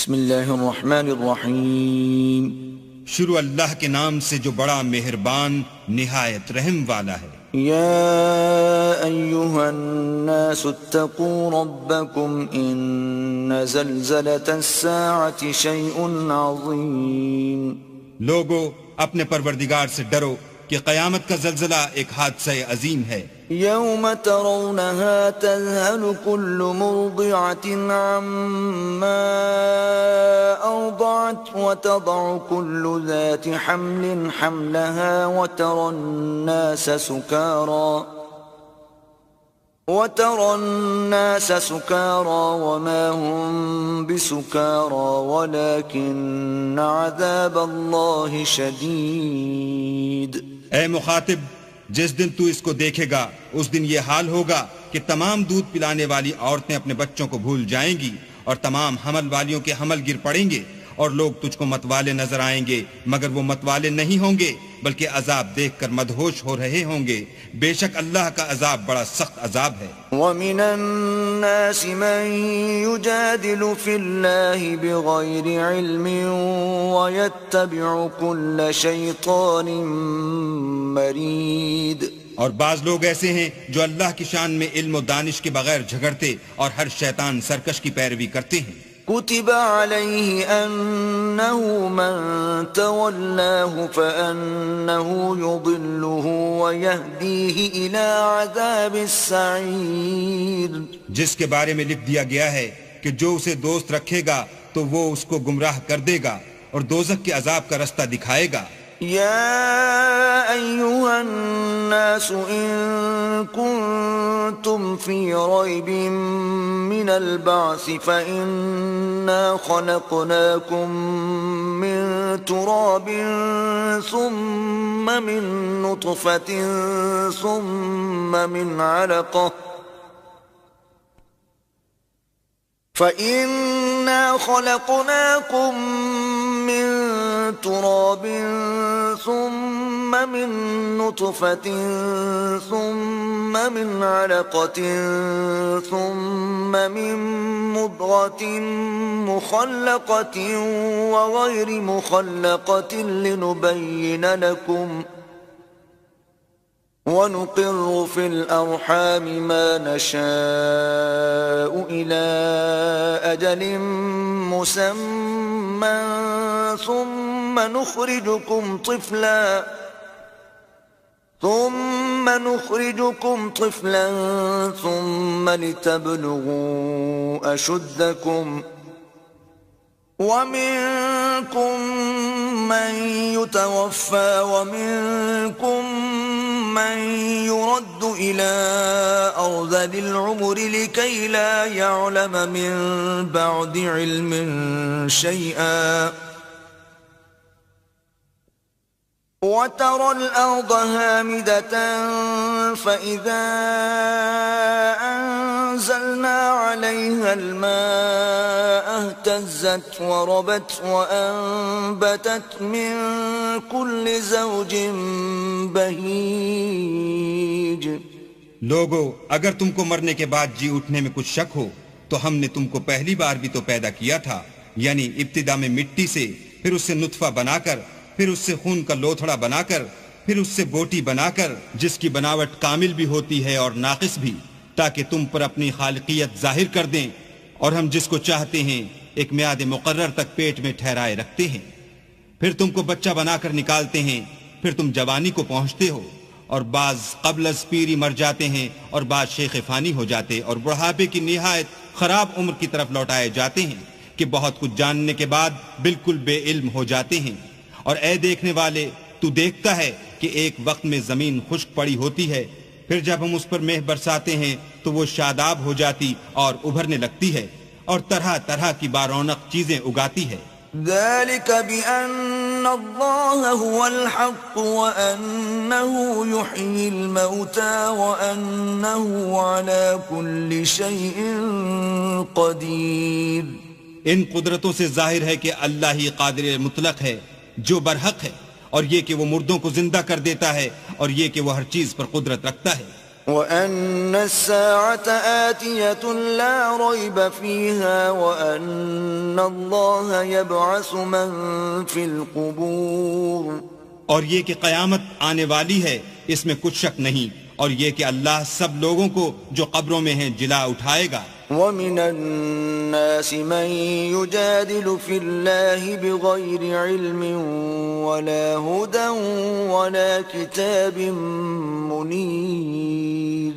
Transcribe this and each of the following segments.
بسم اللہ الرحمن الرحیم شروع اللہ کے نام سے جو بڑا مہربان نہایت رحم والا ہے۔ یا ایہا الناس اتقوا ربکم ان زلزلة الساعة شیء عظیم۔ لوگو اپنے پروردگار سے ڈرو کہ قیامت کا زلزلہ ایک حادثہ عظیم ہے۔ یوم ترونها تذهل كل مرضعة عما أرضعت وتضع كل ذات حمل حملها وترى الناس سكارى وما هم بسكارى ولكن عذاب الله شديد۔ اے مخاطب، جس دن تو اس کو دیکھے گا اس دن یہ حال ہوگا کہ تمام دودھ پلانے والی عورتیں اپنے بچوں کو بھول جائیں گی اور تمام حمل والیوں کے حمل گر پڑیں گے، اور لوگ تجھ کو متوالے نظر آئیں گے مگر وہ متوالے نہیں ہوں گے بلکہ عذاب دیکھ کر مدہوش ہو رہے ہوں گے۔ بے شک اللہ کا عذاب بڑا سخت عذاب ہے۔ وَمِنَ النَّاسِ مَن يُجَادِلُ فِي اللَّهِ بِغَيْرِ عِلْمٍ وَيَتَّبِعُ كُلَّ شَيْطَانٍ مَرِيدٍ۔ اور بعض لوگ ایسے ہیں جو اللہ کی شان میں علم و دانش کے بغیر جھگڑتے اور ہر شیطان سرکش کی پیروی کرتے ہیں۔ كتب عليه أنه من تولاه فأنه يضله ويهديه إلى عذاب السعير۔ جس کے بارے میں لکھ دیا گیا ہے کہ جو اسے دوست رکھے گا تو وہ اس کو گمراہ کر دے گا اور دوزخ کے عذاب کا رستہ دکھائے گا۔ يا أيها الناس إن كنتم في ريب من البعث فإنا خلقناكم من تراب ثم من نطفة ثم من علقة فإنا خلقناكم من تراب ثم من نطفة ثم من علقة ثم من مضغة مخلقة وغير مخلقة لنبين لكم ونقر في الأرحام ما نشاء إلى أجل مسمى ثم نخرجكم طفلا ثم لتبلغوا أشدكم ومنكم من يتوفى ومنكم من يرد إلى أرذل العمر لكي لا يعلم من بعد علم شيئا وترى الأرض هامدة فإذا أنزلنا عليها الماء اهتزت وربت وأنبتت من كل زوج بهيج۔ لوگو اگر تم کو مرنے کے بعد جی اٹھنے میں کچھ شک ہو تو ہم نے تم کو پہلی بار بھی تو پیدا کیا تھا، یعنی ابتدا میں مٹی سے، پھر اس سے نطفہ بنا کر، پھر اس سے خون کا لوتھڑا بنا کر، پھر اس سے بوٹی بنا کر، جس کی بناوٹ کامل بھی ہوتی ہے اور ناقص بھی، تاکہ تم پر اپنی خالقیت ظاہر کر دیں، اور ہم جس کو چاہتے ہیں ایک میعاد مقرر تک پیٹ میں ٹھہرائے رکھتے ہیں، پھر تم کو بچہ بنا کر نکالتے ہیں، پھر تم جوانی کو پہنچتے ہو، اور بعض قبل از پیری مر جاتے ہیں اور بعض شیخ فانی ہو جاتے اور بڑھاپے کی نہایت خراب عمر کی طرف لوٹائے جاتے ہیں کہ بہت کچھ جاننے کے بعد بالکل بے علم ہو جاتے ہیں۔ اور اے دیکھنے والے، تو دیکھتا ہے کہ ایک وقت میں زمین خشک پڑی ہوتی ہے، پھر جب ہم اس پر مہ برساتے ہیں تو وہ شاداب ہو جاتی اور ابھرنے لگتی ہے اور طرح طرح کی بارونق چیزیں اگاتی ہے۔ ذلك بأن الله هو الحق وأنه يحيي الموتى وأنه على كل شيء قدير۔ ان قدرتوں سے ظاہر ہے کہ اللہ ہی قادر مطلق ہے جو برحق ہے، اور یہ کہ وہ مردوں کو زندہ کر دیتا ہے، اور یہ کہ وہ ہر چیز پر قدرت رکھتا ہے۔ وأن الساعة آتية لا ريب فيها وأن الله يبعث من في القبور. اور یہ کہ قیامت آنے والی ہے اس میں کچھ شک نہیں، اور یہ کہ اللہ سب لوگوں کو جو قبروں میں ہیں جلا اٹھائے گا. وَمِنَ النَّاسِ مَن يُجَادِلُ فِي اللَّهِ بِغَيْرِ عِلْمٍ وَلَا هُدًى وَلَا كِتَابٍ مُنِيرٍ.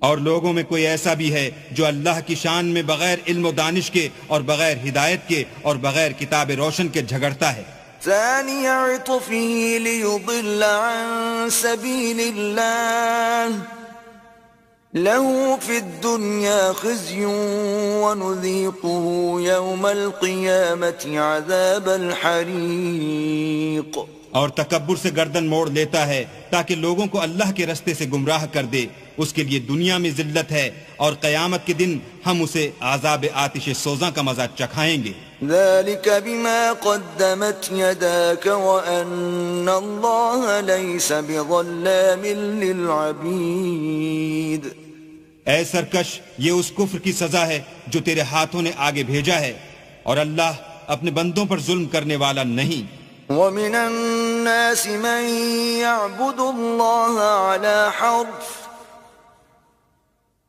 اور لوگوں میں کوئی ایسا بھی ہے جو اللہ کی شان میں بغیر علم و دانش کے اور بغیر ہدایت کے اور بغیر کتاب روشن کے جھگڑتا ہے. ثاني عطفه ليضل عن سبيل الله له في الدنيا خزي ونذيقه يوم القيامة عذاب الحريق. اور تکبر سے گردن موڑ لیتا ہے تاکہ لوگوں کو اللہ کے رستے سے گمراہ کر دے. اس کے لیے دنیا میں ذلت ہے اور قیامت کے دن ہم اسے عذاب آتش سوزاں کا مزہ چکھائیں گے. ذلك بما قدمت يداك وأن الله ليس بظلام للعبيد. اے سرکش، یہ اس کفر کی سزا ہے جو تیرے ہاتھوں نے آگے بھیجا ہے، اور اللہ اپنے بندوں پر ظلم کرنے والا نہیں. ومن الناس من يعبد الله على حرف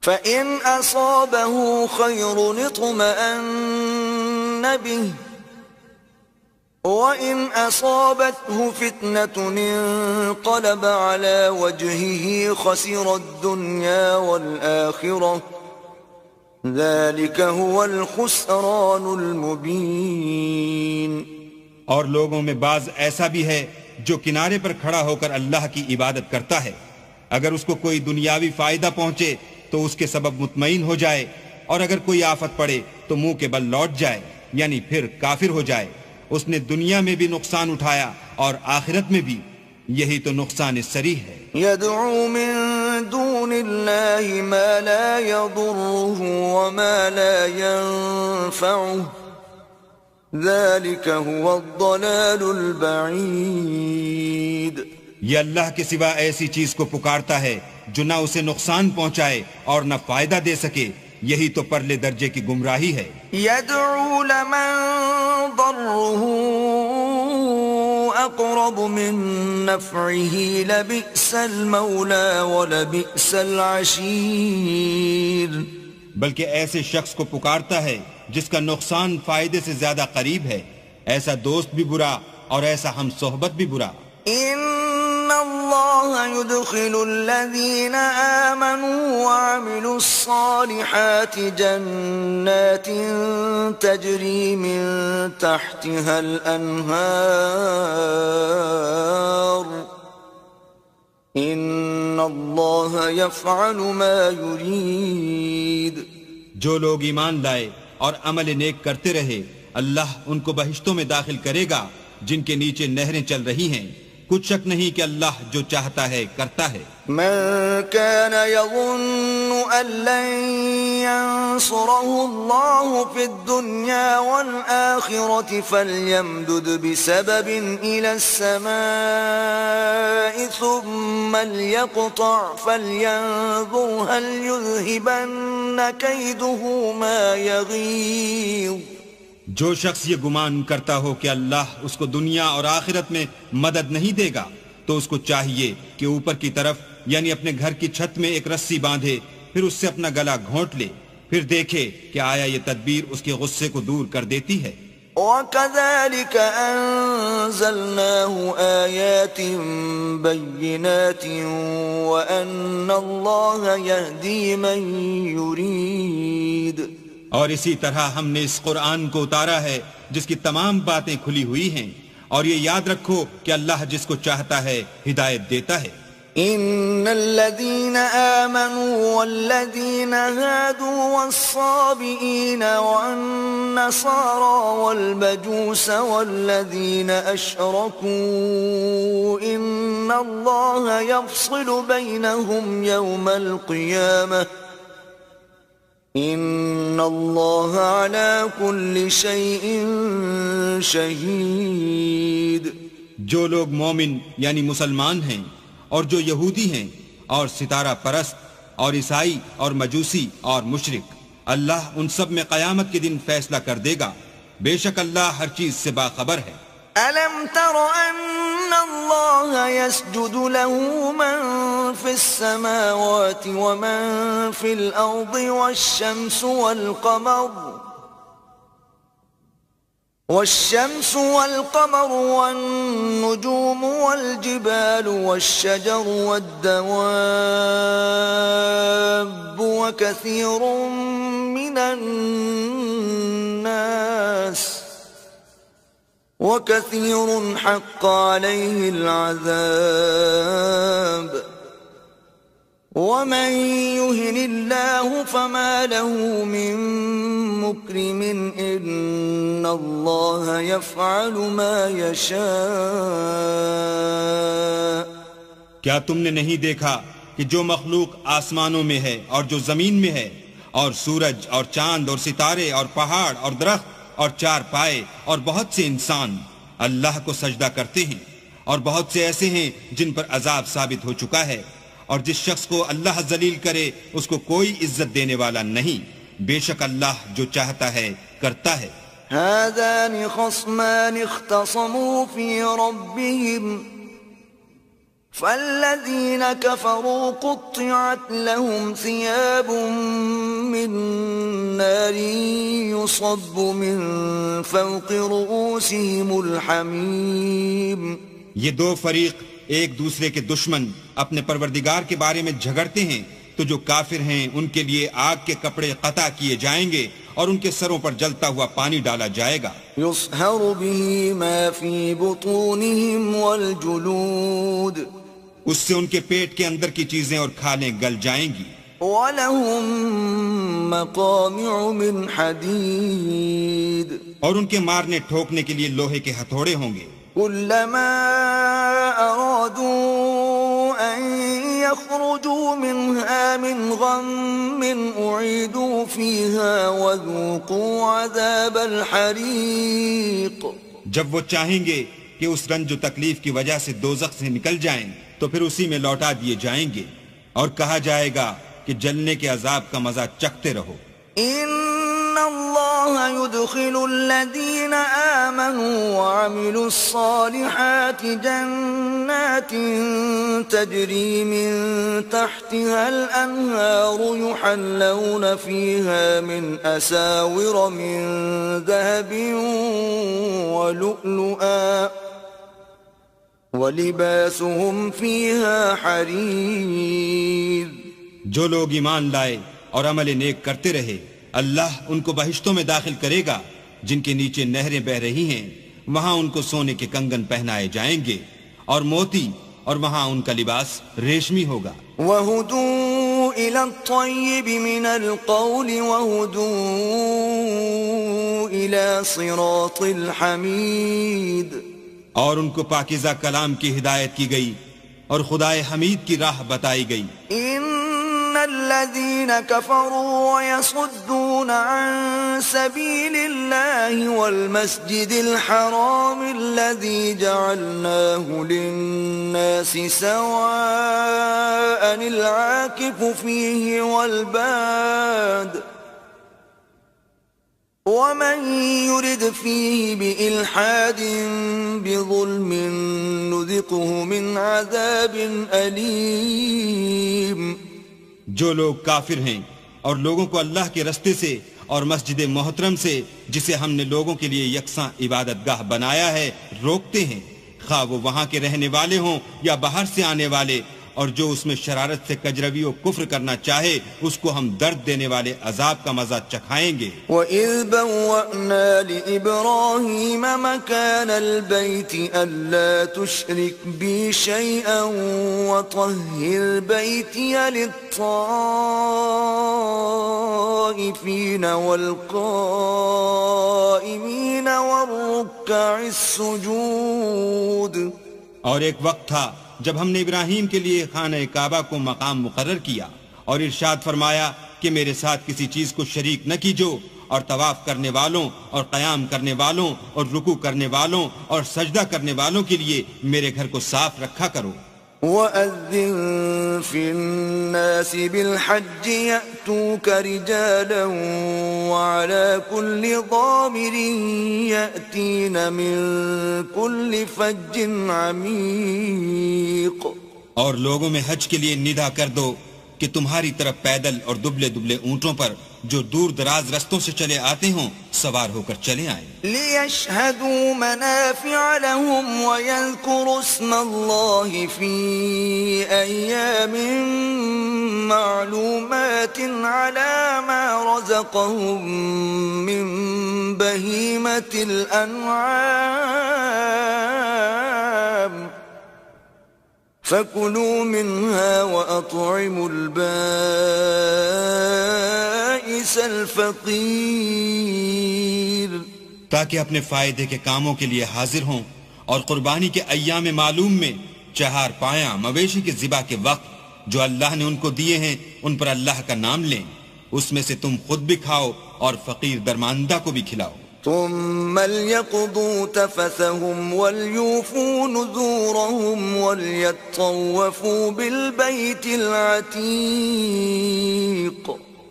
فإن أصابه خير اطمأن به وإن أصابته فتنة انقلب على وجهه خسر الدنيا والآخرة ذلك هو الخسران المبين. اور لوگوں میں بعض ایسا بھی ہے جو کنارے پر کھڑا ہو کر اللہ کی عبادت کرتا ہے، اگر اس کو کوئی دنیاوی فائدہ پہنچے تو اس کے سبب مطمئن ہو جائے، اور اگر کوئی آفت پڑے تو منہ کے بل لوٹ جائے، یعنی پھر کافر ہو جائے. اس نے دنیا میں بھی نقصان اٹھایا اور آخرت میں بھی، یہی تو نقصان صریح ہے. يدعو من دون الله ما لا يضره وما لا ينفعه ذلك هو الضلال البعيد. یہ اللہ کے سوا ایسی چیز کو پکارتا ہے جو نہ اسے نقصان پہنچائے اور نہ فائدہ دے سکے، یہی تو پرلے درجے کی گمراہی ہے. يدعو لمن ضره أقرب من نفعه لبئس المولى ولبئس العشير. بلکہ ایسے شخص کو پکارتا ہے جس کا نقصان فائدے سے زیادہ قریب ہے، ایسا دوست بھی برا اور ایسا ہم صحبت بھی برا. ان اللہ يدخل الذین آمنوا وعملوا الصالحات جنات تجری من تحتها الانہار ان اللہ يفعل ما يريد. جو لوگ ایمان لائے اور عمل نیک کرتے رہے، اللہ ان کو بہشتوں میں داخل کرے گا جن کے نیچے نہریں چل رہی ہیں. کچھ شک نہیں کہ اللہ جو چاہتا ہے کرتا ہے. من كان يظن أن لن ينصره الله في الدنيا والآخرة فليمدد بسبب إلى السماء ثم ليقطع فلينظر هل يذهبن كيده ما يغيظ. جو شخص یہ گمان کرتا ہو کہ اللہ اس کو دنیا اور آخرت میں مدد نہیں دے گا تو اس کو چاہیے کہ اوپر کی طرف یعنی اپنے گھر کی چھت میں ایک رسی باندھے، پھر اس سے اپنا گلا گھونٹ لے، پھر دیکھے کہ آیا یہ تدبیر اس کے غصے کو دور کر دیتی ہے. وَكَذَلِكَ أَنزَلْنَاهُ آيَاتٍ بَيِّنَاتٍ وَأَنَّ اللَّهَ يَهْدِي مَن يُرِيدُ. اور اسی طرح ہم نے اس قرآن کو اتارا ہے جس کی تمام باتیں کھلی ہوئی ہیں، اور یہ یاد رکھو کہ اللہ جس کو چاہتا ہے ہدایت دیتا ہے. ان الذين آمنوا والذين هادوا والصابئين والنصارى والمجوس والذين أشركوا إن الله يفصل بينهم يوم القيامة ان اللہ علی کل شیء شہید. جو لوگ مومن یعنی مسلمان ہیں اور جو یہودی ہیں اور ستارہ پرست اور عیسائی اور مجوسی اور مشرک، اللہ ان سب میں قیامت کے دن فیصلہ کر دے گا، بے شک اللہ ہر چیز سے باخبر ہے۔ أَلَمْ تَرَ أَنَّ اللَّهَ يَسْجُدُ لَهُ مَن فِي السَّمَاوَاتِ وَمَن فِي الْأَرْضِ والشمس والقمر والنجوم والجبال والشجر والدواب وكثير حق عليه العذاب ومن يهن الله فما له من مكرم إن الله يفعل ما يشاء۔ کیا تم نے نہیں دیکھا کہ جو مخلوق آسمانوں میں ہے اور جو زمین میں ہے، اور سورج اور چاند اور ستارے اور پہاڑ اور درخت اور چار پائے اور بہت سے انسان اللہ کو سجدہ کرتے ہیں، اور بہت سے ایسے ہیں جن پر عذاب ثابت ہو چکا ہے، اور جس شخص کو اللہ ذلیل کرے اس کو کوئی عزت دینے والا نہیں، بے شک اللہ جو چاہتا ہے کرتا ہے۔ هذان خصمان اختصموا في ربهم فالذين كفروا قطعت لهم ثياب من نار يصب من فوق رؤوسهم الحميم۔ یہ دو فریق ایک دوسرے کے دشمن اپنے پروردگار کے بارے میں جھگڑتے ہیں، تو جو کافر ہیں ان کے لیے آگ کے کپڑے قطع کیے جائیں گے اور ان کے سروں پر جلتا ہوا پانی ڈالا جائے گا۔ يصهر به ما في بطونهم والجلود، اس سے ان کے پیٹ کے اندر کی چیزیں اور کھالیں گل جائیں گی۔ وَلَهُم مَّقَامِعُ مِنْ حَدِيدٍ، اور ان کے مارنے ٹھوکنے کے لیے لوہے کے ہتھوڑے ہوں گے۔ كلما أرادوا أن يخرجوا منها من غم أعيدوا فيها وذوقوا عذاب الحريق۔ جب وہ چاہیں گے کہ اس رنج و تکلیف کی وجہ سے دوزخ سے نکل جائیں تو پھر اسی میں لوٹا دیے جائیں گے، اور کہا جائے گا کہ جلنے کے عذاب کا مزہ چکھتے رہو۔ إن الله يدخل الذين آمنوا وعملوا الصالحات جنات تجري من تحتها الأنهار يحلون فيها من أساور من ذهب ولؤلؤا ولباسهم فيها حرير۔ جو لوگ ایمان لائے اور عمل نیک کرتے رہے، اللہ ان کو بہشتوں میں داخل کرے گا جن کے نیچے نہریں بہ رہی ہیں، وہاں ان کو سونے کے کنگن پہنائے جائیں گے اور موتی، اور وہاں ان کا لباس ریشمی ہوگا۔ وَهُدُوا إِلَى الطَّيِّبِ مِنَ الْقَوْلِ وَهُدُوا إِلَى صِرَاطِ الْحَمِيدِ، اور ان کو پاکیزہ کلام کی ہدایت کی گئی اور خدائے حمید کی راہ بتائی گئی۔ الذين كفروا ويصدون عن سبيل الله والمسجد الحرام الذي جعلناه للناس سواء العاكف فيه والباد ومن يرد فيه بإلحاد بظلم نذقه من عذاب أليم۔ جو لوگ کافر ہیں اور لوگوں کو اللہ کے رستے سے اور مسجد محترم سے، جسے ہم نے لوگوں کے لیے یکساں عبادت گاہ بنایا ہے، روکتے ہیں، خواہ وہ وہاں کے رہنے والے ہوں یا باہر سے آنے والے، اور جو اس میں شرارت سے کجروی و کفر کرنا چاہے اس کو ہم درد دینے والے عذاب کا مزہ چکھائیں گے۔ وَإِذْ بَوَّأْنَا لِإِبْرَاهِيمَ مَكَانَ الْبَيْتِ أَلَّا تُشْرِكْ بِي شَيْئًا وَطَهِّرْ بَيْتِيَ لِلطَّائِفِينَ وَالْقَائِمِينَ وَالرُّكَّعِ السُّجُودِ۔ اور ایک وقت تھا جب ہم نے ابراہیم کے لیے خانہ کعبہ کو مقام مقرر کیا اور ارشاد فرمایا کہ میرے ساتھ کسی چیز کو شریک نہ کیجو، اور طواف کرنے والوں اور قیام کرنے والوں اور رکوع کرنے والوں اور سجدہ کرنے والوں کے لیے میرے گھر کو صاف رکھا کرو۔ وَأَذِّن فِي النَّاسِ بِالْحَجِّ يَأْتُوكَ رِجَالًا وَعَلَى كُلِّ ضَامِرٍ يَأْتِينَ مِن كُلِّ فَجٍّ عَمِيقٍ. اور لوگوں میں حج کے لیے ندا کر دو کہ تمہاری طرف پیدل اور دبلے دبلے اونٹوں پر جو دور دراز رستوں سے چلے آتے ہوں سوار ہو کر چلے آئیں. لِيَشْهَدُوا مَنَافِعَ لَهُمْ وَيَذْكُرُوا اسْمَ اللَّهِ فِي أَيَّامٍ مَّعْلُومَاتٍ عَلَى مَا رَزَقَهُم مِّن بَهِيمَةِ الْأَنْعَامِ فَكُلُوا مِنْهَا وَأَطْعِمُوا الْبَائِسَ الْفَقِيرَ. تاکہ اپنے فائدے کے کاموں کے لیے حاضر ہوں اور قربانی کے ایام معلوم میں چہار پایاں مویشی کے ذبح کے وقت جو اللہ نے ان کو دیے ہیں ان پر اللہ کا نام لیں. اس میں سے تم خود بھی کھاؤ اور فقیر درماندہ کو بھی کھلاؤ. ثم ليقضوا تفثهم وليوفوا نذورهم وليطوفوا بالبيت العتيق.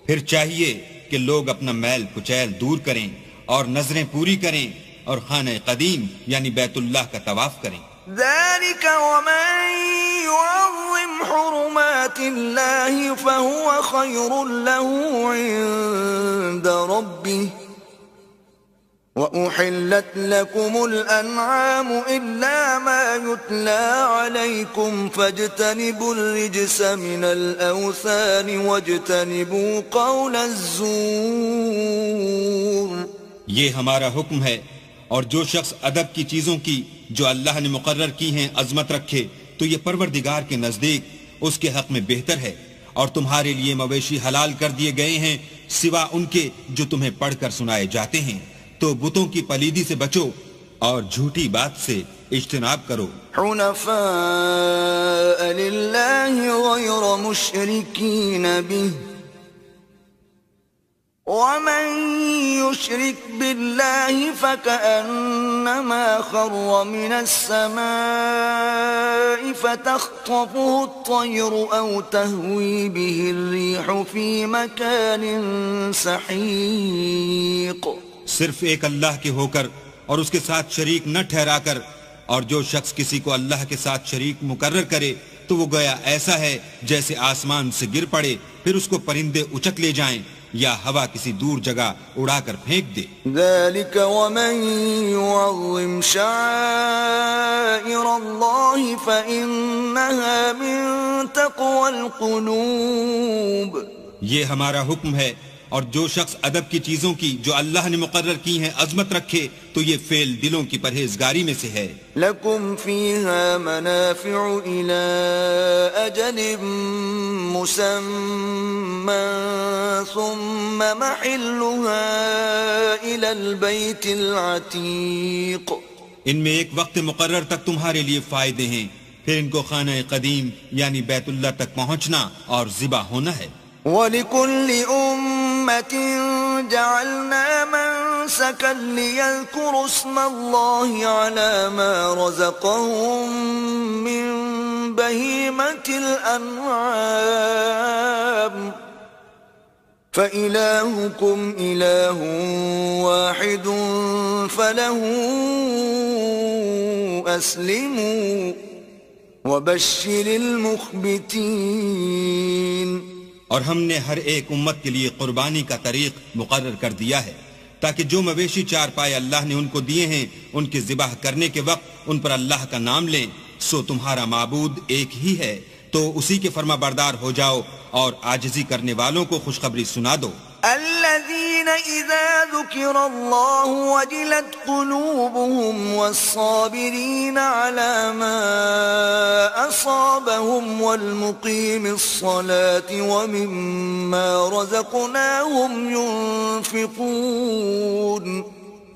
پھر چاہیے کہ لوگ اپنا میل کچیل دور کریں اور نظریں پوری کریں اور خانہ قدیم یعنی بیت اللہ کا طواف کریں. ذلك ومن يعظم حرمات الله فهو خير له عند ربه وأحلت لكم الأنعام إلا ما يتلى عليكم فاجتنبوا الرجس من الأوثان واجتنبوا قول الزور. یہ ہمارا حکم ہے اور جو شخص ادب کی چیزوں کی جو اللہ نے مقرر کی ہیں عظمت رکھے تو یہ پروردگار کے نزدیک اس کے حق میں بہتر ہے. اور تمہارے لیے مویشی حلال کر دیے گئے ہیں سوا ان کے جو تمہیں پڑھ کر سنائے جاتے ہیں. تو بتوں کی پلیدی سے بچو اور جھوٹی بات سے اجتناب کرو. حنفاء للہ غیر مشرکین به ومن يشرك بالله فكأنما خر من السماء فتخطفه الطير أو تهوي به الريح في مكان سحيق. صرف ایک اللہ کے ہو کر اور اس کے ساتھ شریک نہ ٹھہرا کر، اور جو شخص کسی کو اللہ کے ساتھ شریک مقرر کرے تو وہ گویا ایسا ہے جیسے آسمان سے گر پڑے پھر اس کو پرندے اچک لے جائیں یا ہوا کسی دور جگہ اڑا کر پھینک دے. ذلك ومن يعظم شعائر الله فإنها من تقوى القلوب. یہ ہمارا حکم ہے اور جو شخص ادب کی چیزوں کی جو اللہ نے مقرر کی ہیں عظمت رکھے تو یہ فعل دلوں کی پرہیزگاری میں سے ہے. لکم فیہا منافع الى اجل مسمى ثم محلها الى البیت العتیق. ان میں ایک وقت مقرر تک تمہارے لیے فائدے ہیں، پھر ان کو خانہ قدیم یعنی بیت اللہ تک پہنچنا اور ذبح ہونا ہے. وَلِكُلِّ أُمَّةٍ جَعَلْنَا مَنسَكًا لِيَذْكُرُوا اسْمَ اللَّهِ عَلَى مَا رَزَقَهُم مِّن بَهِيمَةِ الْأَنْعَامِ فَإِلَٰهُكُمْ إِلَٰهٌ وَاحِدٌ فَلَهُ أَسْلِمُوا وَبَشِّرِ الْمُخْبِتِينَ. اور ہم نے ہر ایک امت کے لیے قربانی کا طریق مقرر کر دیا ہے تاکہ جو مویشی چار پائے اللہ نے ان کو دیے ہیں ان کے ذبح کرنے کے وقت ان پر اللہ کا نام لیں. سو تمہارا معبود ایک ہی ہے تو اسی کے فرما بردار ہو جاؤ اور عاجزی کرنے والوں کو خوشخبری سنا دو. الذين إذا ذكر الله وجلت قلوبهم والصابرين على ما أصابهم والمقيم الصلاة ومما رزقناهم ينفقون.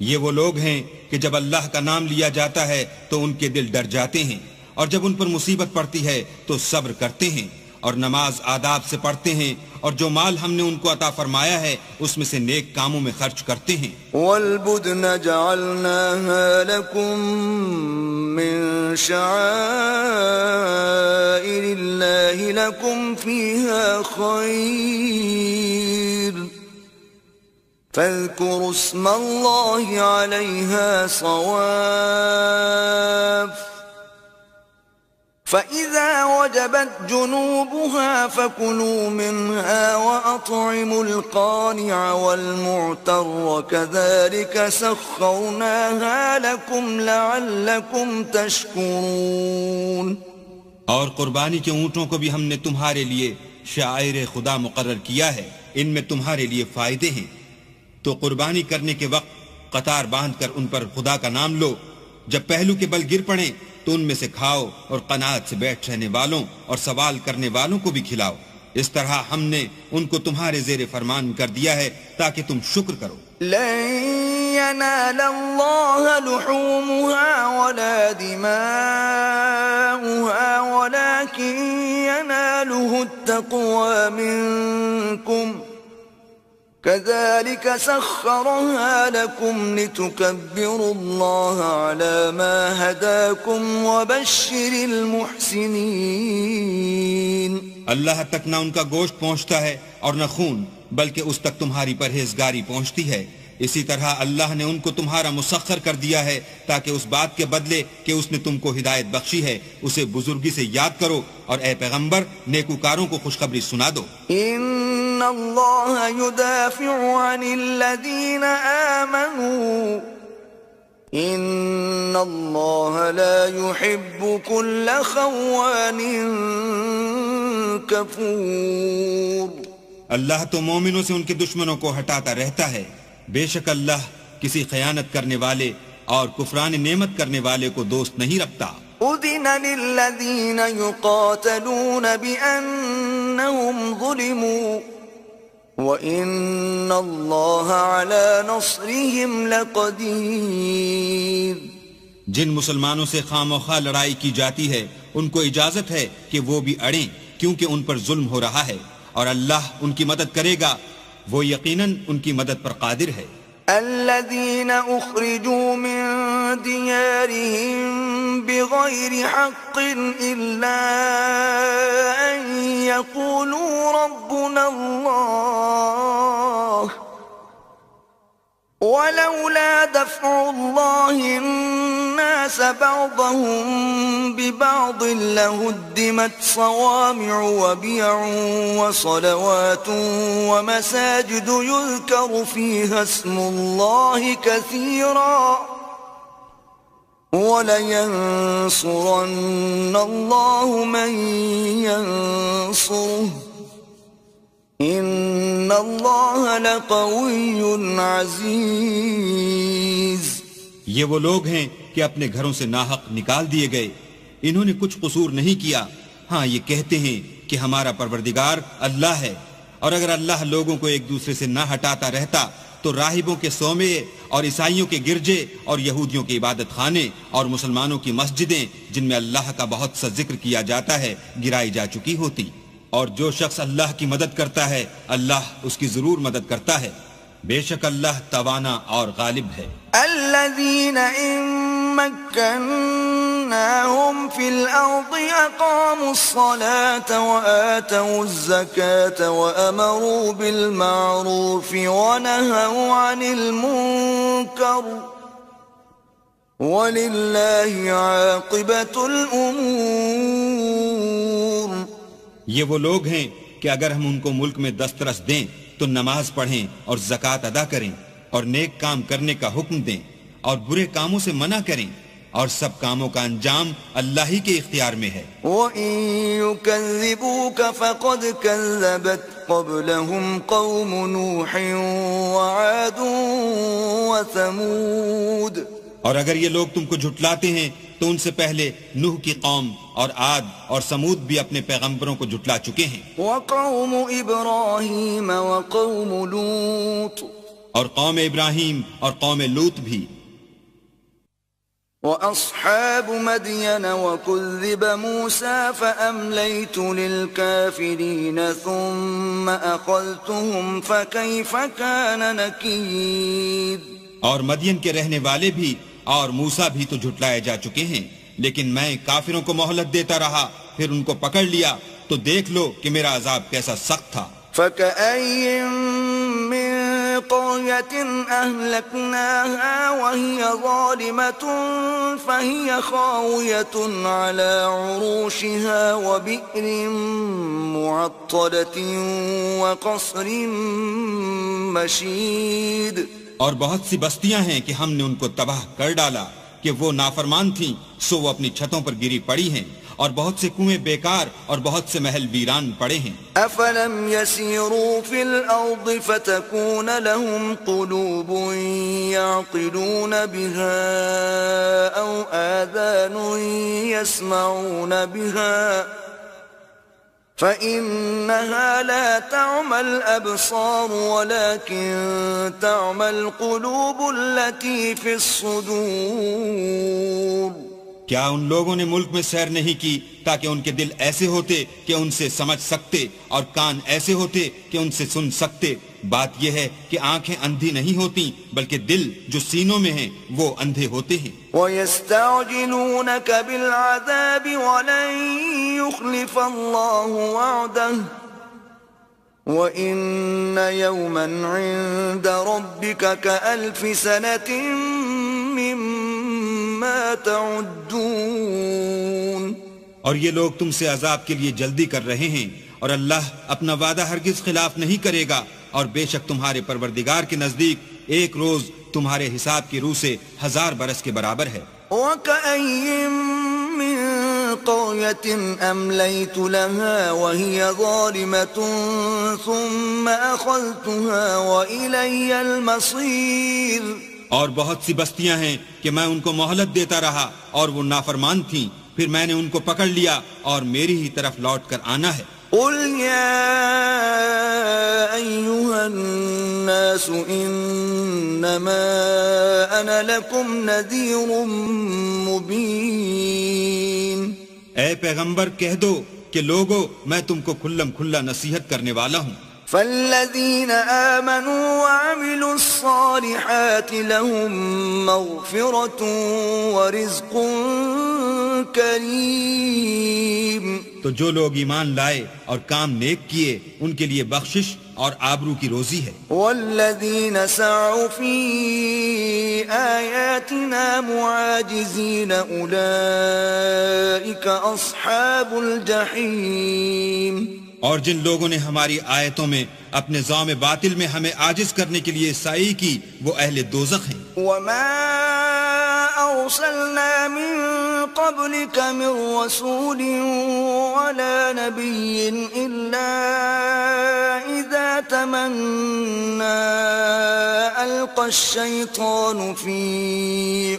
یہ وہ لوگ ہیں کہ جب اللہ کا نام لیا جاتا ہے تو ان کے دل ڈر جاتے ہیں اور جب ان پر مصیبت پڑتی ہے تو صبر کرتے ہیں اور نماز آداب سے پڑھتے ہیں اور جو مال ہم نے ان کو عطا فرمایا ہے اس میں سے نیک کاموں میں خرچ کرتے ہیں. والبدن جعلناها لكم من شعائر الله لكم فيها خير فاذكروا اسم الله عليها صواف فإذا وجبت جنوبها فكلوا منها وأطعموا القانع والمعتر كذلك سخرناها لكم لعلكم تشكرون. اور قربانی کے اونٹوں کو بھی ہم نے تمہارے لیے شعائر خدا مقرر کیا ہے، ان میں تمہارے لیے فائدے ہیں. تو قربانی کرنے کے وقت قطار باندھ کر ان پر خدا کا نام لو، جب پہلو کے بل گر پڑیں تو ان میں سے کھاؤ اور قناعت سے بیٹھ رہنے والوں اور سوال کرنے والوں کو بھی کھلاؤ. اس طرح ہم نے ان کو تمہارے زیر فرمان کر دیا ہے تاکہ تم شکر کرو. لن ينال الله لحومها ولا دماؤها ولكن يناله التقوى منكم كذلك سخرها لكم لتكبروا الله على ما هداكم وبشر المحسنين. اللہ تک نہ ان کا گوشت پہنچتا ہے اور نہ خون، بلکہ اس تک تمہاری پرہیزگاری پہنچتی ہے. اسی طرح اللہ نے ان کو تمہارا مسخر کر دیا ہے تاکہ اس بات کے بدلے کہ اس نے تم کو ہدایت بخشی ہے اسے بزرگی سے یاد کرو، اور اے پیغمبر نیکوکاروں کو خوشخبری سنا دو. ان اللہ یدافع عن الذین آمنوا ان اللہ لا يحب كل خوان کفور. اللہ تو مومنوں سے ان کے دشمنوں کو ہٹاتا رہتا ہے، بے شک اللہ کسی خیانت کرنے والے اور کفران نعمت کرنے والے کو دوست نہیں رکھتا. اذن للذین یقاتلون بأنہم ظلموا وَإِنَّ اللَّهَ عَلَى نَصْرِهِمْ لَقَدِيرٌ. جن مسلمانوں سے خواہ لڑائی کی جاتی ہے ان کو اجازت ہے کہ وہ بھی اڑیں، کیونکہ ان پر ظلم ہو رہا ہے، اور اللہ ان کی مدد کرے گا، وہ یقیناً ان کی مدد پر قادر ہے. الذين أخرجوا من ديارهم بغير حق إلا أن يقولوا ربنا الله ولولا دفع الله الناس بعضهم ببعض لهدمت صوامع وبيع وصلوات ومساجد يذكر فيها اسم الله كثيرا ولينصرن الله من ينصره ان اللہ لقوی عزیز. یہ وہ لوگ ہیں کہ اپنے گھروں سے ناحق نکال دیے گئے، انہوں نے کچھ قصور نہیں کیا. ہاں یہ کہتے ہیں کہ ہمارا پروردگار اللہ ہے، اور اگر اللہ لوگوں کو ایک دوسرے سے نہ ہٹاتا رہتا تو راہبوں کے صومعے اور عیسائیوں کے گرجے اور یہودیوں کے عبادت خانے اور مسلمانوں کی مسجدیں جن میں اللہ کا بہت سا ذکر کیا جاتا ہے گرائی جا چکی ہوتی. اور جو شخص اللہ کی مدد کرتا ہے اللہ اس کی ضرور مدد کرتا ہے، بے شک اللہ توانا اور غالب ہے. الذين إن مكناهم في الأرض أقاموا الصلاة وآتوا الزكاة وأمروا بالمعروف ونهوا عن المنكر ولله عاقبة الأمور. یہ وہ لوگ ہیں کہ اگر ہم ان کو ملک میں دسترس دیں تو نماز پڑھیں اور زکوٰۃ ادا کریں اور نیک کام کرنے کا حکم دیں اور برے کاموں سے منع کریں، اور سب کاموں کا انجام اللہ ہی کے اختیار میں ہے. وَإِن يُكَذِّبُوكَ فَقَدْ كَذَّبَتْ قَبْلَهُمْ قَوْمُ نُوحٍ وَعَادٌ وَثَمُودَ. اور اگر یہ لوگ تم کو جھٹلاتے ہیں تو ان سے پہلے نوح کی قوم اور عاد اور سمود بھی اپنے پیغمبروں کو جھٹلا چکے ہیں. وَقَوْمُ إِبْرَاهِيمَ وَقَوْمُ لُوطٍ. اور قوم ابراہیم اور قوم لوط بھی. وأصحاب مدين وكذب موسى فأمليت للكافرين ثم أخذتهم فكيف كان نكير. اور مدین کے رہنے والے بھی اور موسیٰ بھی تو جھٹلائے جا چکے ہیں، لیکن میں کافروں کو مہلت دیتا رہا، پھر ان کو پکڑ لیا، تو دیکھ لو کہ میرا عذاب کیسا سخت تھا. فكأي من قرية أهلكناها وهي ظالمة فهي خاوية على عروشها وبئر معطلة وقصر مشيد. اور بہت سی بستیاں ہیں کہ ہم نے ان کو تباہ کر ڈالا کہ وہ نافرمان تھیں، سو وہ اپنی چھتوں پر گری پڑی ہیں، اور بہت سے کنویں بیکار اور بہت سے محل ویران پڑے ہیں. افلم يسيروا في الارض فتكون لهم قلوب يعقلون بها او آذان يسمعون بها فإنها لا تعمى الأبصار ولكن تعمى القلوب التي في الصدور. کیا ان لوگوں نے ملک میں سیر نہیں کی تاکہ ان کے دل ایسے ہوتے کہ ان سے سمجھ سکتے اور کان ایسے ہوتے کہ ان سے سن سکتے؟ بات یہ ہے کہ آنکھیں اندھی نہیں ہوتی بلکہ دل جو سینوں میں ہیں وہ اندھے ہوتے ہیں. وَيَسْتَعْجِلُونَكَ بِالْعَذَابِ وَلَن يُخْلِفَ اللَّهُ وَعْدَهُ وَإِنَّ يَوْمًا عِندَ رَبِّكَ كَأَلْفِ سَنَةٍ مِّمَّا تَعُدُّونَ. اور یہ لوگ تم سے عذاب کے لیے جلدی کر رہے ہیں، اور اللہ اپنا وعدہ ہرگز خلاف نہیں کرے گا، اور بے شک تمہارے پروردگار کے نزدیک ایک روز تمہارے حساب کی روح سے 1000 برس کے برابر ہے. وَكَأَيٍّ مِّن قَرْيَةٍ أَمْلَيْتُ لَهَا وَهِيَ ظَالِمَةٌ ثُمَّ أَخَذْتُهَا وَإِلَيَّ الْمَصِيرُ. اور بہت سی بستیاں ہیں کہ میں ان کو مہلت دیتا رہا اور وہ نافرمان تھیں، پھر میں نے ان کو پکڑ لیا اور میری ہی طرف لوٹ کر آنا ہے. قُلْ يَا أَيُّهَا النَّاسُ إِنَّمَا أَنَا لَكُمْ نَذِيرٌ مُبِينٌ. اے پیغمبر کہہ دو کہ لوگو میں تم کو کھلم کھلا نصیحت کرنے والا ہوں. فالذين آمنوا وعملوا الصالحات لهم مغفرة ورزق کریم. تو جو لوگ ایمان لائے اور کام نیک کیے ان کے لیے بخشش اور آبرو کی روزی ہے. والذین سعوا فی آیاتنا معاجزین اولئک اصحاب الجحیم. اور جن لوگوں نے ہماری آیتوں میں اپنے ذوم باطل میں ہمیں عاجز کرنے کے لیے سعی کی وہ اہل دوزخ ہیں. وما ارسلنا من قبلك من رسول ولا نبي الا اذا تمنى القى الشيطان في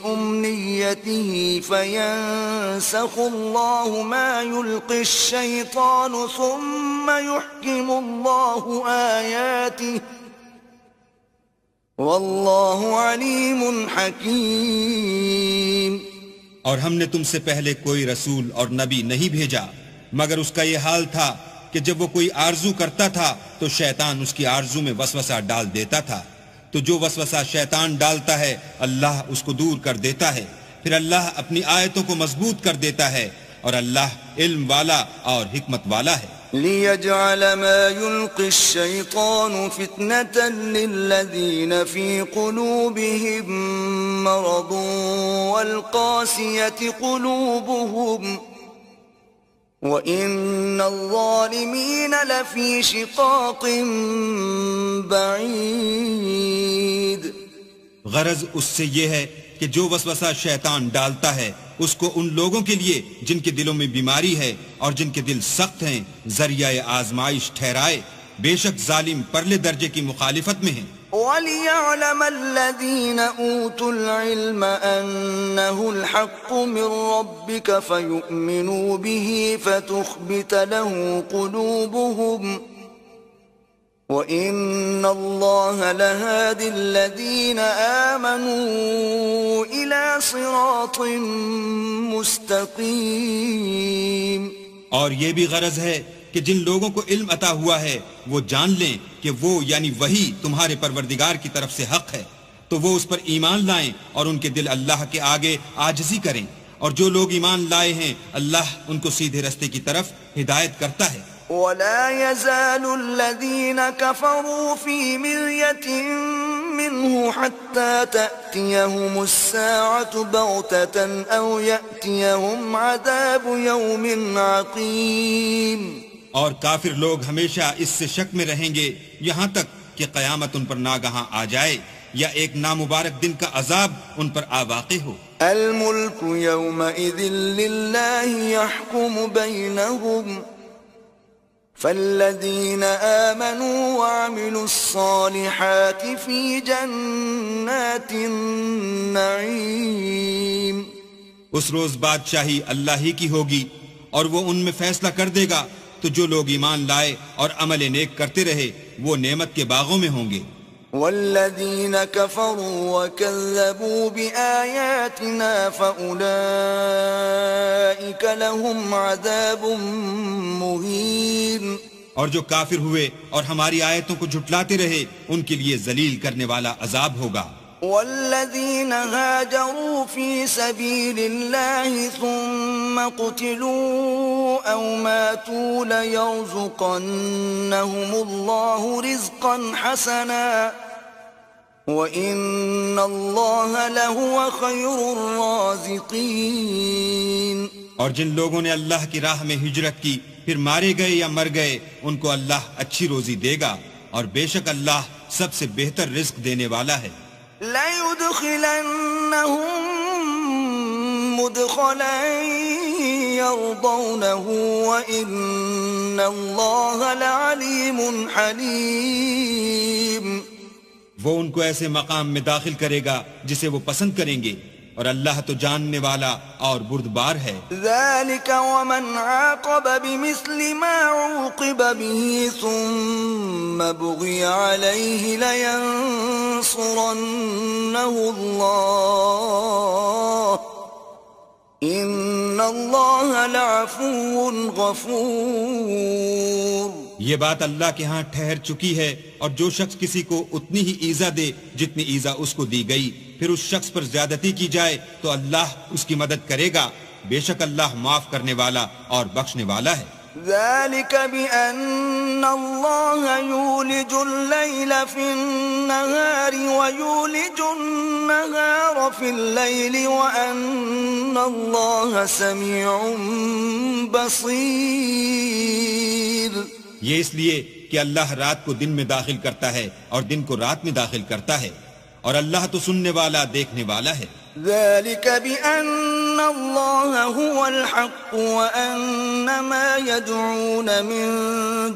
امنيته فينسخ الله ما يلقي الشيطان ثم يحكم الله آياته واللہ علیم حکیم. اور ہم نے تم سے پہلے کوئی رسول اور نبی نہیں بھیجا مگر اس کا یہ حال تھا کہ جب وہ کوئی آرزو کرتا تھا تو شیطان اس کی آرزو میں وسوسہ ڈال دیتا تھا، تو جو وسوسہ شیطان ڈالتا ہے اللہ اس کو دور کر دیتا ہے، پھر اللہ اپنی آیتوں کو مضبوط کر دیتا ہے، اور اللہ علم والا اور حکمت والا ہے. لِيَجْعَلَ مَا يُلْقِي الشَّيْطَانُ فِتْنَةً لِلَّذِينَ فِي قُلُوبِهِم مَّرَضٌ وَالْقَاسِيَةِ قُلُوبُهُمْ وَإِنَّ الظَّالِمِينَ لَفِي شِقَاقٍ بَعِيدٍ. غرض اس سے یہ ہے کہ جو وسوسہ شیطان ڈالتا ہے اس کو ان لوگوں کے لیے جن کے دلوں میں بیماری ہے اور جن کے دل سخت ہیں ذریعہ آزمائش ٹھہرائے، بے شک ظالم پرلے درجے کی مخالفت میں ہیں. وَلِيَعْلَمَ الَّذِينَ أُوتُوا الْعِلْمَ أَنَّهُ الْحَقُّ مِنْ رَبِّكَ فَيُؤْمِنُوا بِهِ فَتُخْبِتَ لَهُ قُلُوبُهُمْ وَإِنَّ اللَّهَ لَهَادِ الَّذِينَ آمَنُوا إِلَى صِرَاطٍ مُسْتَقِيمٍ۔ اور یہ بھی غرض ہے کہ جن لوگوں کو علم عطا ہوا ہے وہ جان لیں کہ وہ یعنی وہی تمہارے پروردگار کی طرف سے حق ہے، تو وہ اس پر ایمان لائیں اور ان کے دل اللہ کے آگے عاجزی کریں، اور جو لوگ ایمان لائے ہیں اللہ ان کو سیدھے رستے کی طرف ہدایت کرتا ہے۔ وَلَا يَزَالُ الَّذِينَ كَفَرُوا فِي مِرْيَةٍ مِّنْهُ حَتَّى تَأْتِيَهُمُ السَّاعَةُ بَغْتَةً أَوْ يَأْتِيَهُمْ عَذَابُ يَوْمٍ عَقِيمٍ۔ اور کافر لوگ ہمیشہ اس سے شک میں رہیں گے یہاں تک کہ قیامت ان پر ناگہاں آ جائے یا ایک نامبارک دن کا عذاب ان پر آ واقع ہو۔ الْمُلْكُ يَوْمَئِذٍ لِلَّهِ يَحْكُمُ بَيْنَهُمْ فالذين آمنوا وعملوا الصالحات في جنات النعيم۔ اس روز بادشاہی اللہ ہی کی ہوگی اور وہ ان میں فیصلہ کر دے گا، تو جو لوگ ایمان لائے اور عمل نیک کرتے رہے وہ نعمت کے باغوں میں ہوں گے۔ والذين كفروا وكذبوا بآياتنا فأولئك لهم عذاب مهين۔ اور جو کافر ہوئے اور ہماری آیتوں کو جھٹلاتے رہے ان کے لیے ذلیل کرنے والا عذاب ہوگا۔ والذين هاجروا في سبيل الله ثم قتلوا أو ماتوا ليرزقنهم الله رزقا حسنا وَإِنَّ اللَّهَ لَهُوَ خَيْرُ الرَّازِقِينَ۔ اور جن لوگوں نے اللہ کی راہ میں ہجرت کی پھر مارے گئے یا مر گئے ان کو اللہ اچھی روزی دے گا، اور بے شک اللہ سب سے بہتر رزق دینے والا ہے۔ لَيُدْخِلَنَّهُم مُدْخَلًا يَرْضَوْنَهُ وَإِنَّ اللَّهَ لَعَلِيمٌ حَلِيمٌ۔ وہ ان کو ایسے مقام میں داخل کرے گا جسے وہ پسند کریں گے، اور اللہ تو جاننے والا اور بردبار ہے۔ ذَلِكَ وَمَنْ عَاقَبَ بِمِثْلِ مَا عُوقِبَ بِهِ ثُمَّ بُغِيَ عَلَيْهِ لَيَنصُرَنَّهُ اللَّهُ إِنَّ اللَّهَ لَعَفُوٌّ غَفُورٌ۔ یہ بات اللہ کے ہاں ٹھہر چکی ہے، اور جو شخص کسی کو اتنی ہی ایذا دے جتنی ایذا اس کو دی گئی، پھر اس شخص پر زیادتی کی جائے تو اللہ اس کی مدد کرے گا، بے شک اللہ معاف کرنے والا اور بخشنے والا ہے۔ ذَلِكَ بِأَنَّ اللَّهَ يُولِجُ اللَّيْلَ فِي النَّهَارِ وَيُولِجُ النَّهَارَ فِي اللَّيْلِ وَأَنَّ اللَّهَ سَمِيعٌ بَصِيرٌ۔ یہ اس لیے کہ اللہ رات کو دن میں داخل کرتا ہے اور دن کو رات میں داخل کرتا ہے، اور اللہ تو سننے والا دیکھنے والا ہے۔ ذَلِكَ بِأَنَّ اللَّهَ هُوَ الْحَقُّ وَأَنَّ مَا يَدْعُونَ مِن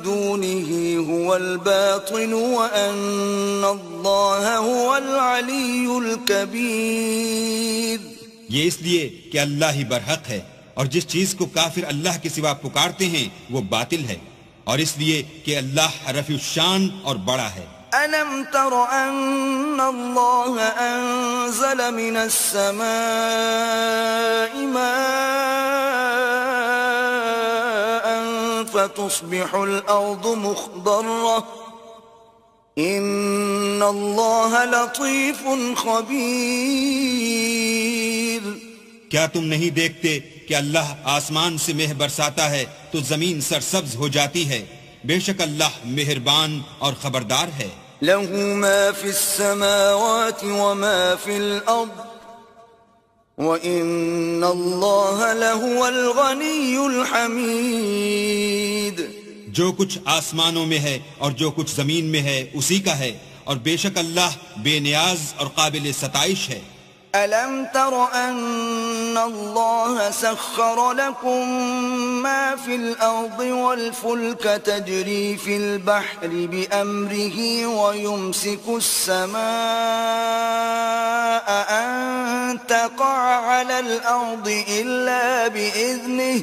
دُونِهِ هُوَ الْبَاطِلُ وَأَنَّ اللَّهَ هُوَ الْعَلِيُّ الْكَبِيرُ۔ یہ اس لیے کہ اللہ ہی برحق ہے، اور جس چیز کو کافر اللہ کے سوا پکارتے ہیں وہ باطل ہے، اور اس لیے کہ اللہ رفیع الشان اور بڑا ہے۔ أَلَمْ تَرَ أَنَّ اللَّهَ أَنزَلَ مِنَ السَّمَاءِ مَاءً فَتُصْبِحُ الْأَرْضُ مُخْضَرَّةً إِنَّ اللَّهَ لَطِيفٌ خَبِيرٌ۔ کیا تم نہیں دیکھتے کہ اللہ آسمان سے مہ برساتا ہے تو زمین سرسبز ہو جاتی ہے، بے شک اللہ مہربان اور خبردار ہے۔ لَهُ مَا فِي السَّمَاوَاتِ وَمَا فِي الْأَرْضِ وَإِنَّ اللَّهَ لَهُوَ الْغَنِيُّ الْحَمِيدُ۔ جو کچھ آسمانوں میں ہے اور جو کچھ زمین میں ہے اسی کا ہے، اور بے شک اللہ بے نیاز اور قابل ستائش ہے۔ أَلَمْ تَرَ أَنَّ اللَّهَ سَخَّرَ لَكُم مَّا فِي الْأَرْضِ وَالْفُلْكَ تَجْرِي فِي الْبَحْرِ بِأَمْرِهِ وَيُمْسِكُ السَّمَاءَ أَن تَقَعَ عَلَى الْأَرْضِ إِلَّا بِإِذْنِهِ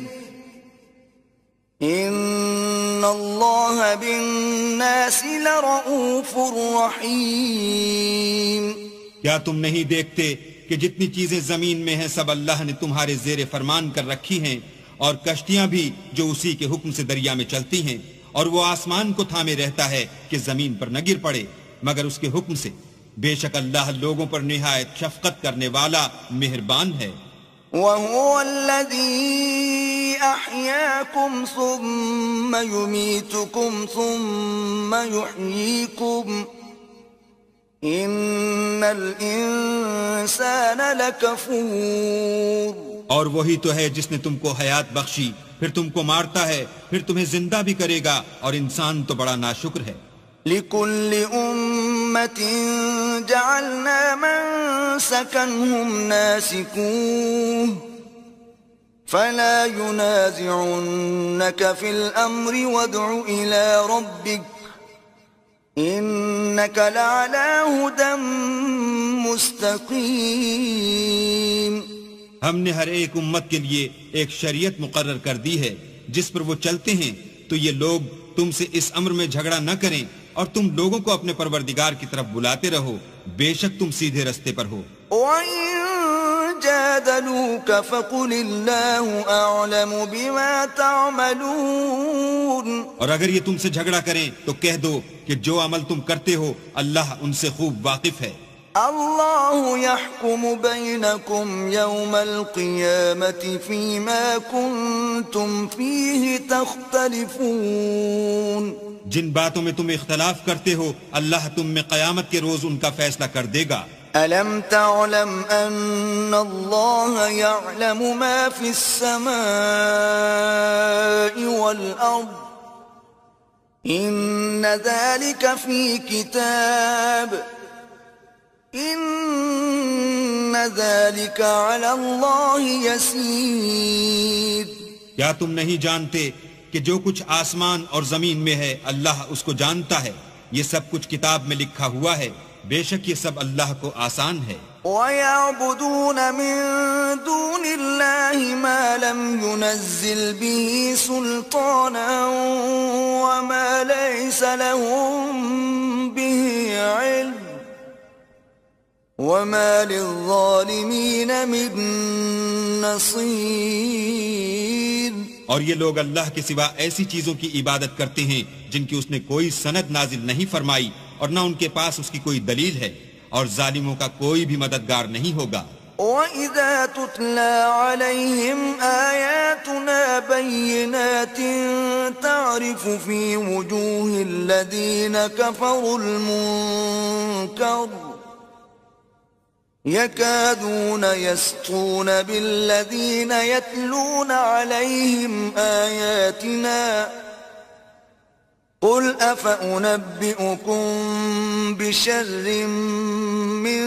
إن الله بالناس لرؤوف رحيم. کیا تم نہیں دیکھتے کہ جتنی چیزیں زمین میں ہیں سب اللہ نے تمہارے زیر فرمان کر رکھی ہیں، اور کشتیاں بھی جو اسی کے حکم سے دریا میں چلتی ہیں، اور وہ آسمان کو تھامے رہتا ہے کہ زمین پر نہ گر پڑے مگر اس کے حکم سے. بے شک اللہ لوگوں پر نہایت شفقت کرنے والا مہربان ہے. وهو الذي أحياكم ثم يميتكم ثم يحييكم إن الإنسان لكفور. اور وہی تو ہے جس نے تم کو حیات بخشی، پھر تم کو مارتا ہے، پھر تمہیں زندہ بھی کرے گا، اور انسان تو بڑا ناشکر ہے. لكل أمة جعلنا منسكا هم ناسكوه فلا ينازعنك في الأمر وادع إلى ربك إنك لعلى هدى مستقيم. ہم نے ہر ایک امت کے لیے ایک شریعت مقرر کر دی ہے جس پر وہ چلتے ہیں، تو یہ لوگ تم سے اس امر میں جھگڑا نہ کریں، اور تم لوگوں کو اپنے پروردگار کی طرف بلاتے رہو، بے شک تم سیدھے رستے پر ہو. وَإِن جَادَلُوكَ فَقُلِ اللَّهُ أَعْلَمُ بِمَا تَعْمَلُونَ. اور اگر یہ تم سے جھگڑا کریں تو کہہ دو کہ جو عمل تم کرتے ہو اللہ ان سے خوب واقف ہے. اللہ يحكم بينكم يوم القيامة فيما كنتم فيه تختلفون. جن باتوں میں تم اختلاف کرتے ہو اللہ تم میں قیامت کے روز ان کا فیصلہ کر دے گا. ألم تعلم أن الله يعلم ما في السماء والأرض إن ذلك في كتاب إن ذلك على الله يسير. کیا تم نہیں جانتے کہ جو کچھ آسمان اور زمین میں ہے اللہ اس کو جانتا ہے، یہ سب کچھ کتاب میں لکھا ہوا ہے، بے شک یہ سب اللہ کو آسان ہے. وَيَعْبُدُونَ مِن دُونِ اللَّهِ مَا لَمْ يُنَزِّلْ بِهِ سُلْطَانًا وَمَا لَيْسَ لَهُم بِهِ عِلْمٌ وَمَا لِلظَّالِمِينَ مِن نَصِيرٍ. اور یہ لوگ اللہ کے سوا ایسی چیزوں کی عبادت کرتے ہیں جن کی اس نے کوئی سند نازل نہیں فرمائی، اور نہ ان کے پاس اس کی کوئی دلیل ہے، اور ظالموں کا کوئی بھی مددگار نہیں ہوگا. وَإِذَا تُتْلَى عَلَيْهِمْ آيَاتُنَا بَيِّنَاتٍ تَعْرِفُ فِي وُجُوهِ الَّذِينَ كَفَرُوا الْمُنكَرَ يَكَادُونَ يَسْطُونَ بِالَّذِينَ يَتْلُونَ عَلَيْهِمْ آيَاتِنَا قُلْ أَفَأُنَبِّئُكُمْ بِشَرٍّ مِّن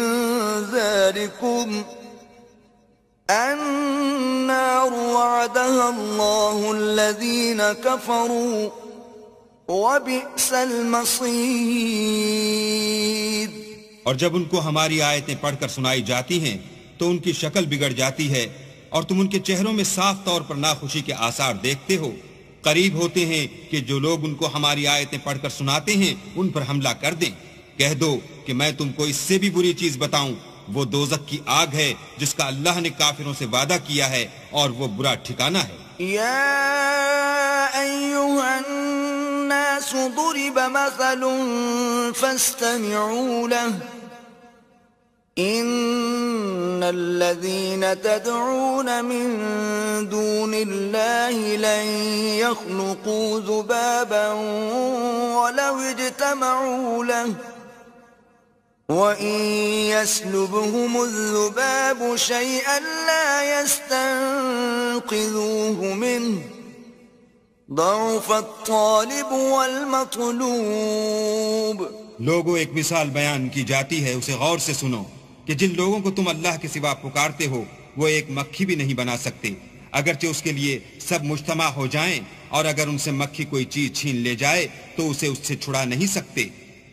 ذَلِكُمْ النَّارُ وَعَدَهَا اللَّهُ الَّذِينَ كَفَرُوا وَبِئْسَ الْمَصِيرُ. اور جب ان کو ہماری آیتیں پڑھ کر سنائی جاتی ہیں تو ان کی شکل بگڑ جاتی ہے، اور تم ان کے چہروں میں صاف طور پر ناخوشی کے آثار دیکھتے ہو. قریب ہوتے ہیں کہ جو لوگ ان کو ہماری آیتیں پڑھ کر سناتے ہیں ان پر حملہ کر دیں. کہہ دو کہ میں تم کو اس سے بھی بری چیز بتاؤں، وہ دوزخ کی آگ ہے جس کا اللہ نے کافروں سے وعدہ کیا ہے، اور وہ برا ٹھکانہ ہے. یا ایھا الناس ضرب مثل فاستمعوا له إن الذين تدعون من دون الله لن يخلقوا ذبابا ولو اجتمعوا له وإن يسلبهم الذباب شيئا لا يستنقذوه منه ضعف الطالب والمطلوب. لوگوں ایک مثال بیان کی جاتی ہے، اسے غور سے سنو کہ جن لوگوں کو تم اللہ کے سوا پکارتے ہو وہ ایک مکھی بھی نہیں بنا سکتے، اگرچہ اس کے لیے سب مجتمع ہو جائیں، اور اگر ان سے مکھی کوئی چیز چھین لے جائے تو اسے اس سے چھڑا نہیں سکتے.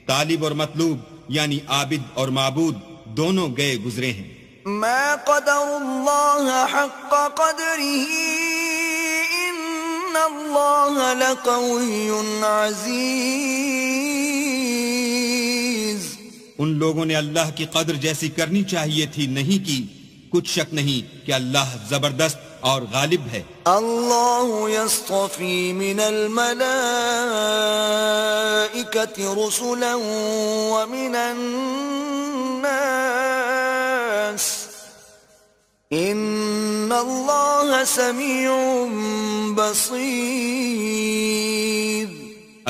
طالب اور مطلوب یعنی عابد اور معبود دونوں گئے گزرے ہیں. ما قدر اللہ حق قدره إن اللہ لقوی عزیز. ان لوگوں نے اللہ کی قدر جیسی کرنی چاہیے تھی نہیں کی. کچھ شک نہیں کہ اللہ زبردست اور غالب ہے. اللہ یصطفی من الملائکۃ رسلا ومن الناس ان اللہ سمیع بصیر.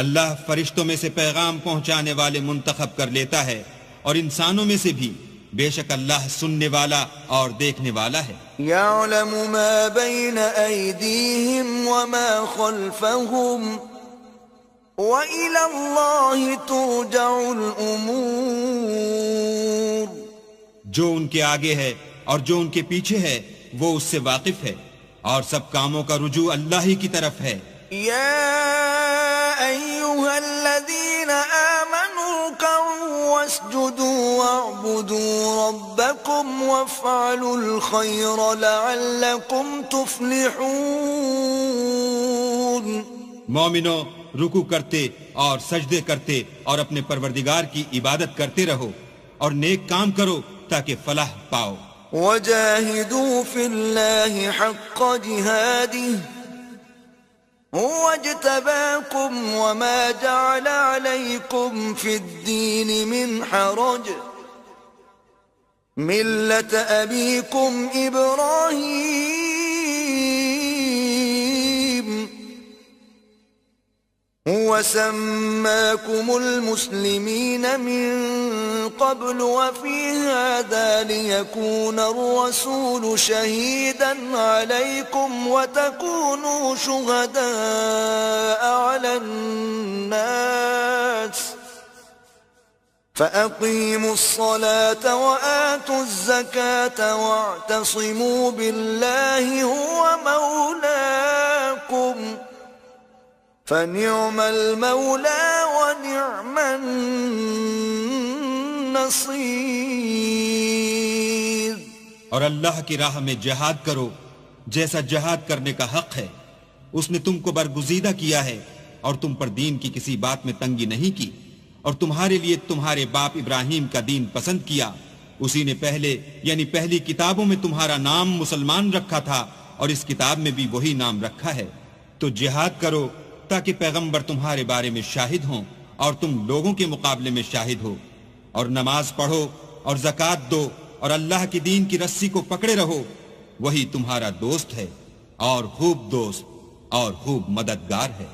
اللہ فرشتوں میں سے پیغام پہنچانے والے منتخب کر لیتا ہے اور انسانوں میں سے بھی. بے شک اللہ سننے والا اور دیکھنے والا ہے. یعلم ما بین ایدیہم وما خلفہم وإلی اللہ ترجع الامور. جو ان کے آگے ہے اور جو ان کے پیچھے ہے وہ اس سے واقف ہے اور سب کاموں کا رجوع اللہ ہی کی طرف ہے. یا ایہا الذین آمنوا ارکعوا واسجدوا واعبدوا ربکم وافعلوا الخیر لعلکم تفلحون. مومنو رکوع کرتے اور سجدے کرتے اور اپنے پروردگار کی عبادت کرتے رہو اور نیک کام کرو تاکہ فلاح پاؤ. وجاہدوا فی اللہ حق جہادہ هو اجتباكم وما جعل عليكم في الدين من حرج ملة أبيكم إبراهيم هو سماكم المسلمين من قبل وفي هذا ليكون الرسول شهيدا عليكم وتكونوا شهداء على الناس فأقيموا الصلاة وآتوا الزكاة واعتصموا بالله هو مولاكم فنعم المولى ونعم النصير. اور اللہ کی راہ میں جہاد کرو جیسا جہاد کرنے کا حق ہے. اس نے تم کو برگزیدہ کیا ہے اور تم پر دین کی کسی بات میں تنگی نہیں کی اور تمہارے لیے تمہارے باپ ابراہیم کا دین پسند کیا. اسی نے پہلے یعنی پہلی کتابوں میں تمہارا نام مسلمان رکھا تھا اور اس کتاب میں بھی وہی نام رکھا ہے. تو جہاد کرو تاکہ پیغمبر تمہارے بارے میں شاہد ہوں اور تم لوگوں کے مقابلے میں شاہد ہو. اور نماز پڑھو اور زکوٰۃ دو اور اللہ کی دین کی رسی کو پکڑے رہو. وہی تمہارا دوست ہے اور خوب دوست اور خوب مددگار ہے.